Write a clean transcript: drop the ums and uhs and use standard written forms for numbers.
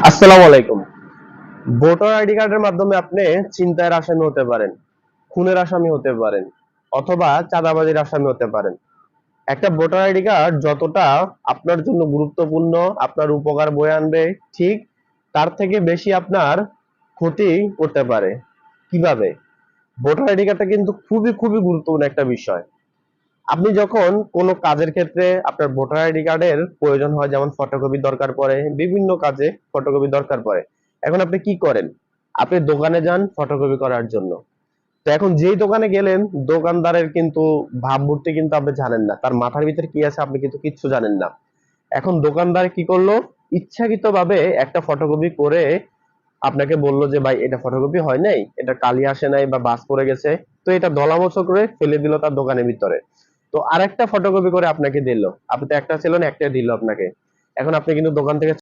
আসসালামু আলাইকুম। Voter ID কার্ডের মাধ্যমে আপনি ছিনতাইয়ের আসামি হতে পারেন, খুনের আসামি হতে পারেন, অথবা চাঁদাবাজির আসামি হতে পারেন। একটা ভোটার আইডি কার্ড যতটা আপনার জন্য গুরুত্বপূর্ণ, আপনার উপকার বয়ে আনবে, ঠিক তার থেকে বেশি আপনার ক্ষতি করতে পারে। কিভাবে? ভোটার আইডি কার্ডটা কিন্তু খুবই খুবই গুরুত্বপূর্ণ একটা বিষয়। আপনি যখন কোনো কাজের ক্ষেত্রে আপনার ভোটার আইডি কার্ডের প্রয়োজন হয়, যেমন ফটোকপি দরকার পড়ে, বিভিন্ন কাজে ফটোকপি দরকার পড়ে। এখন আপনি কি করেন? আপনি দোকানে যান ফটোকপি করার জন্য। তো এখন যেই দোকানে গেলেন, দোকানদারের কিন্তু ভাবমূর্তি কিন্তু আপনি জানেন না, তার মাথার ভিতরে কি আছে আপনি কিন্তু কিচ্ছু জানেন না। এখন দোকানদার কি করলো? ইচ্ছাকৃতভাবে একটা ফটোকপি করে আপনাকে বলল যে ভাই এটা ফটোকপি হয় নাই, এটা কালি আসে নাই বা বাজ পড়ে গেছে, তো এটা দলামোচক করে ফেলে দিল তার দোকানের ভিতরে। তো আরেকটা ফটোকপি করে আপনাকে দিল। আপনি তো একটা ছিল না, একটা দিল আপনাকে। এখন আপনি কিন্তু দোকান থেকে